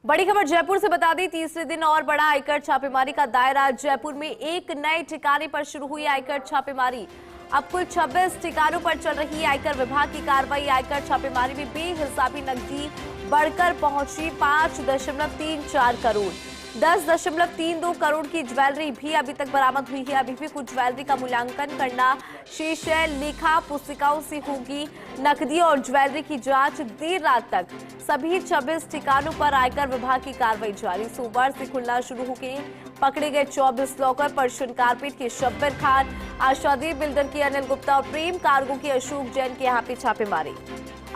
बड़ी खबर जयपुर से बता दें, तीसरे दिन और बड़ा आयकर छापेमारी का दायरा। जयपुर में एक नए ठिकाने पर शुरू हुई आयकर छापेमारी। अब कुल 26 ठिकानों पर चल रही आयकर विभाग की कार्रवाई। आयकर छापेमारी में बेहिसाबी नकदी बढ़कर पहुंची 5.34 करोड़। 10.32 करोड़ की ज्वेलरी भी अभी तक बरामद हुई है। अभी भी कुछ ज्वेलरी का मूल्यांकन करना शेष है। लेखा पुस्तिकाओं से होगी नकदी और ज्वेलरी की जांच। देर रात तक सभी 26 ठिकानों पर आयकर विभाग की कार्रवाई जारी। सोमवार से खुलना शुरू हो गए पकड़े गए 24 लॉकर। पर्शियन कारपेट के शब्बीर खान, आशादी बिल्डर के अनिल गुप्ता और प्रेम कार्गो के अशोक जैन के यहाँ पे छापेमारी।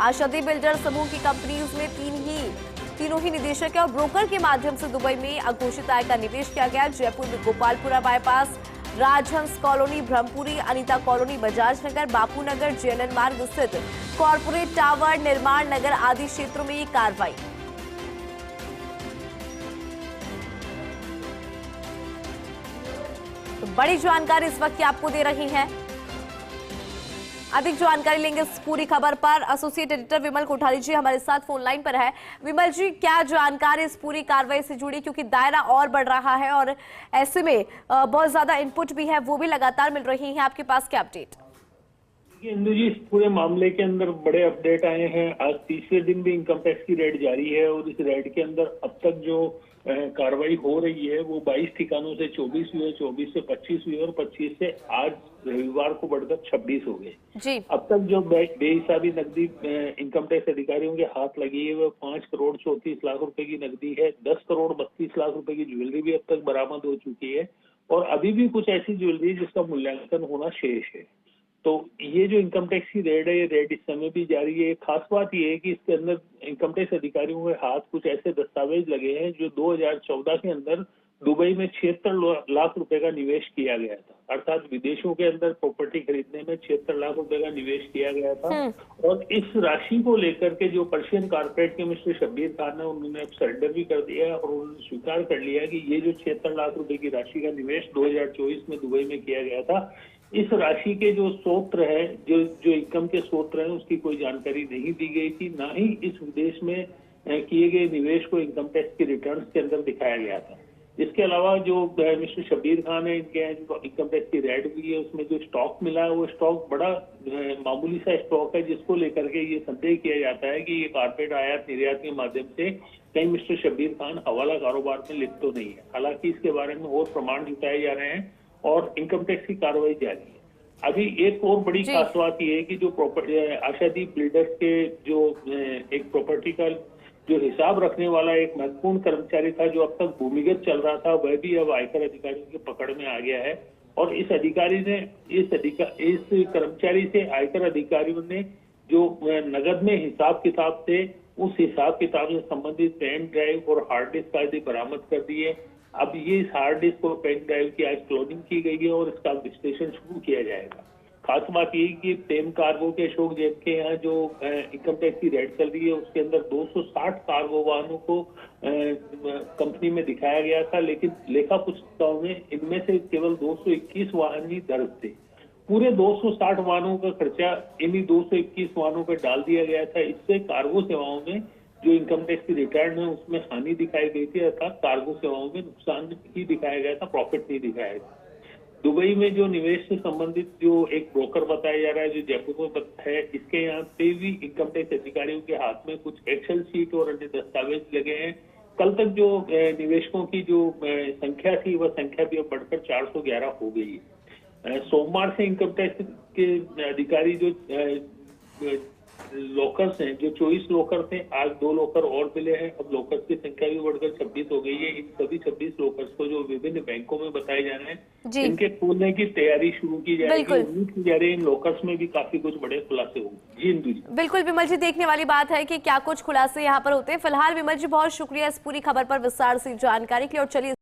आशादी बिल्डर समूह की कंपनीज में तीनों ही निदेशक है और ब्रोकर के माध्यम से दुबई में अघोषित आय का निवेश किया गया। जयपुर में गोपालपुरा बाईपास, राजहंस colony, Brahmpuri, Anita colony, Bajaj Nagar, Bapu Nagar, JLN मार्ग स्थित कॉर्पोरेट टावर, निर्माण नगर आदि क्षेत्रों में ये कार्रवाई। तो बड़ी जानकारी इस वक्त की आपको दे रही है। अधिक जानकारी लेंगे इस पूरी खबर पर। एसोसिएट एडिटर विमल कोठारी जी हमारे साथ फोन लाइन पर है। विमल जी, क्या जानकारी इस पूरी कार्रवाई से जुड़ी, क्योंकि दायरा और बढ़ रहा है और ऐसे में बहुत ज्यादा इनपुट भी है, वो भी लगातार मिल रही है। आपके पास क्या अपडेट? इंदु जी, इस पूरे मामले के अंदर बड़े अपडेट आए हैं। आज तीसरे दिन भी इनकम टैक्स की रेड जारी है और इस रेड के अंदर अब तक जो कार्रवाई हो रही है वो 22 ठिकानों से 24 हुए, 24 से 25 हुए और 25 से आज रविवार को बढ़कर 26 हो गए। अब तक जो बेहिसाबी नकदी इनकम टैक्स अधिकारियों के हाथ लगी है वो 5 करोड़ 34 लाख रुपए की नकदी है। 10 करोड़ 32 लाख रुपए की ज्वेलरी भी अब तक बरामद हो चुकी है और अभी भी कुछ ऐसी ज्वेलरी जिसका मूल्यांकन होना शेष है। तो ये जो इनकम टैक्स की रेड है, ये रेड इस समय भी जारी है। खास बात ये है कि इसके अंदर इनकम टैक्स अधिकारियों के हाथ कुछ ऐसे दस्तावेज लगे हैं जो 2014 के अंदर दुबई में 76 लाख रुपए का निवेश किया गया था। अर्थात विदेशों के अंदर प्रॉपर्टी खरीदने में 76 लाख रुपए का निवेश किया गया था। और इस राशि को लेकर के जो पर्शियन कारपेट के मिस्टर शब्बीर खान है, उन्होंने अब सरेंडर भी कर दिया है और उन्होंने स्वीकार कर लिया कि ये जो 76 लाख रुपए की राशि का निवेश 2024 में दुबई में किया गया था, इस राशि के जो स्रोत है, जो इनकम के स्रोत हैं, उसकी कोई जानकारी नहीं दी गई थी। ना ही इस विदेश में किए गए निवेश को इनकम टैक्स की रिटर्न्स के अंदर दिखाया गया था। इसके अलावा जो मिस्टर शब्बीर खान है, इनके जो इनकम टैक्स की रेड हुई है उसमें जो स्टॉक मिला है वो स्टॉक बड़ा मामूली सा स्टॉक है, जिसको लेकर के ये संदेह किया जाता है कि ये कारपेट आयात निर्यात के माध्यम से कहीं मिस्टर शब्बीर खान हवाला कारोबार में लिप्त तो नहीं है। हालांकि इसके बारे में और प्रमाण जुटाए जा रहे हैं और इनकम टैक्स की कार्रवाई जारी है। अभी एक और बड़ी खास बात यह है कि जो प्रॉपर्टी आशादी बिल्डर्स के जो एक प्रॉपर्टी का जो हिसाब रखने वाला एक महत्वपूर्ण कर्मचारी था जो अब तक भूमिगत चल रहा था, वह भी अब आयकर अधिकारियों की पकड़ में आ गया है। और इस अधिकारी ने इस कर्मचारी से आयकर अधिकारियों ने जो नगद में हिसाब किताब थे, उस हिसाब किताब से संबंधित पेन ड्राइव और हार्ड डिस्क आदि बरामद कर दिए। अब ये इस हार्ड डिस्क और पेन ड्राइव की आज क्लोनिंग की गई है और इसका विश्लेषण शुरू किया जाएगा। खास बात ये कि प्रेम कार्गो के अशोक जैन के यहाँ जो इनकम टैक्स की रेड चल रही है उसके अंदर 260 कार्गो वाहनों को कंपनी में दिखाया गया था, लेकिन लेखा पुस्तिकाओं में इनमें से केवल 221 वाहन ही दर्ज थे। पूरे 260 वाहनों का खर्चा इन्हीं 221 वाहनों पर डाल दिया गया था। इससे कार्गो सेवाओं में जो इनकम टैक्स की रिटर्न है उसमें हानि दिखाई गई थी, अर्थात कार्गो सेवाओं में नुकसान ही दिखाया गया था, प्रॉफिट नहीं दिखाया गया। दुबई में जो निवेश से संबंधित जो एक ब्रोकर बताया जा रहा है जो जयपुर में है, इसके यहाँ पे भी इनकम टैक्स अधिकारियों के हाथ में कुछ एक्सेल शीट और अन्य दस्तावेज लगे हैं। कल तक जो निवेशकों की जो संख्या थी वह संख्या भी अब बढ़कर 411 हो गई है। सोमवार से इनकम टैक्स के अधिकारी जो लॉकर्स हैं, जो 24 लॉकर थे, आज 2 लॉकर और मिले हैं। अब लॉकर्स की संख्या भी बढ़कर 26 हो गई है। इन सभी 26 लॉकर्स को जो विभिन्न बैंकों में बताए जा रहे हैं, इनके खोलने की तैयारी शुरू की जाएगी। उम्मीद की जा रही है इन लॉकर्स में भी काफी कुछ बड़े खुलासे होंगे। जी इंदु जी, बिल्कुल विमल जी, देखने वाली बात है कि क्या कुछ खुलासे यहाँ पर होते हैं। फिलहाल विमल जी बहुत शुक्रिया इस पूरी खबर पर विस्तार से जानकारी के लिए। और चलिए